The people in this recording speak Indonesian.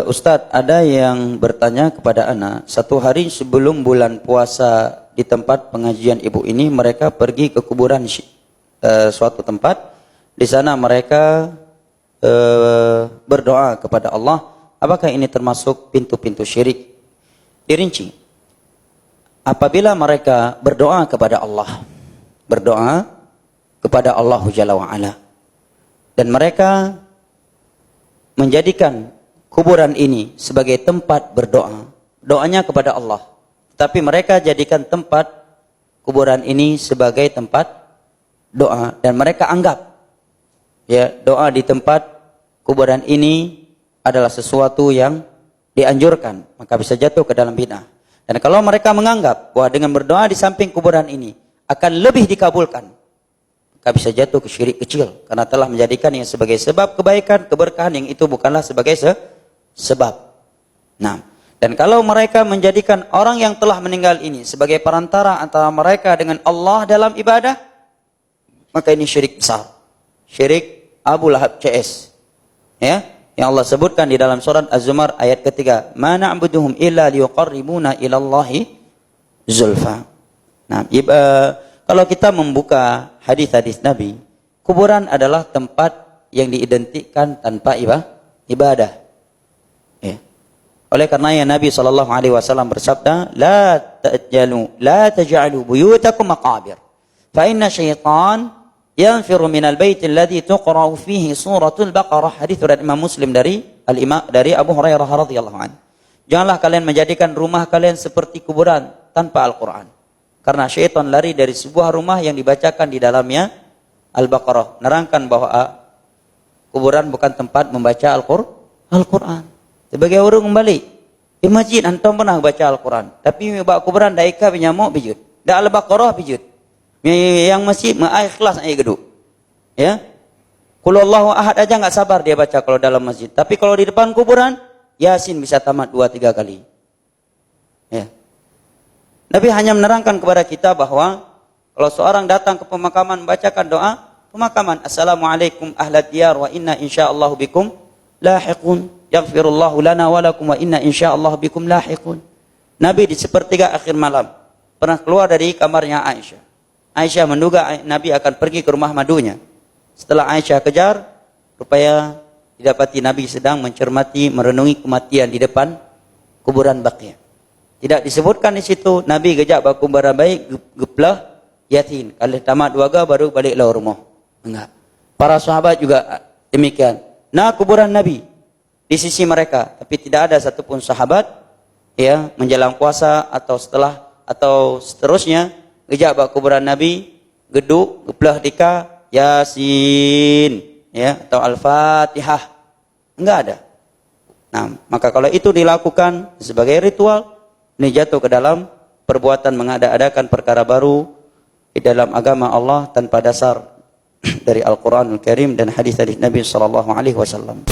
Ustadz, ada yang bertanya kepada ana, satu hari sebelum bulan puasa di tempat pengajian ibu ini, mereka pergi ke kuburan suatu tempat. Di sana mereka berdoa kepada Allah. Apakah ini termasuk pintu-pintu syirik? Dirinci. Apabila mereka berdoa kepada Allah, Jalla wa'ala, dan mereka menjadikan kuburan ini sebagai tempat berdoa, doanya kepada Allah, tapi mereka jadikan tempat kuburan ini sebagai tempat doa, dan mereka anggap doa di tempat kuburan ini adalah sesuatu yang dianjurkan, maka bisa jatuh ke dalam bid'ah. Dan kalau mereka menganggap bahwa dengan berdoa di samping kuburan ini akan lebih dikabulkan, maka bisa jatuh ke syirik kecil, karena telah menjadikannya sebagai sebab kebaikan, keberkahan yang itu bukanlah sebagai sebab. Nah, dan kalau mereka menjadikan orang yang telah meninggal ini sebagai perantara antara mereka dengan Allah dalam ibadah, maka ini syirik besar. Syirik Abu Lahab CS. Yang Allah sebutkan di dalam surat Az-Zumar ayat ketiga, "Ma na'buduhum illa liyuqarribuna ila Allahi zulfa." Nah, kalau kita membuka hadis-hadis Nabi, kuburan adalah tempat yang diidentikan tanpa ibadah. Oleh karenanya Nabi SAW bersabda, la taj'alu buyutakum maqabir, fa inna syaitan yanfiru minal bait alladhi tuqra'u fihi suratul Baqarah. Hadis riwayat Imam Muslim dari Abu Hurairah radhiyallahu anhu. Janganlah kalian menjadikan rumah kalian seperti kuburan tanpa Al-Quran, karena syaitan lari dari sebuah rumah yang dibacakan di dalamnya Al-Baqarah. Nerangkan bahwa kuburan bukan tempat membaca Al-Quran. Sebagai orang kembali di masjid, antum pernah baca Al-Quran, tapi bawa kuburan daika penyamuk bijut, dah Al-Baqarah bijut, yang masjid ikhlas ai geduk. Qul Allahu ahad aja enggak sabar dia baca kalau dalam masjid, tapi kalau di depan kuburan Yasin bisa tamat 2-3 kali. Nabi hanya menerangkan kepada kita bahwa kalau seorang datang ke pemakaman membacakan doa pemakaman, Assalamualaikum ahlad diyar wa inna insyaallahu bikum lahiqun, yaghfirullahu lana wa lakum wa inna insyaallahu bikum lahiqun. Nabi di sepertiga akhir malam pernah keluar dari kamarnya Aisyah. Aisyah menduga Nabi akan pergi ke rumah madunya. Setelah Aisyah kejar, rupanya didapati Nabi sedang mencermati, merenungi kematian di depan kuburan Baqiyah. Tidak disebutkan di situ Nabi gejak baku barang baik geplah yatin. Kalau tamat 2 baru baliklah rumah. Enggak. Para sahabat juga demikian. Nah, kuburan Nabi di sisi mereka, tapi tidak ada satupun sahabat menjelang puasa atau setelah atau seterusnya gejak bak kuburan Nabi, geduk, geplah dika, Yasin, atau Al-Fatihah. Enggak ada. Nah, maka kalau itu dilakukan sebagai ritual, ini jatuh ke dalam perbuatan mengada-adakan perkara baru di dalam agama Allah tanpa dasar dari Al-Quranul Karim dan hadis-hadis Nabi sallallahu alaihi wasallam.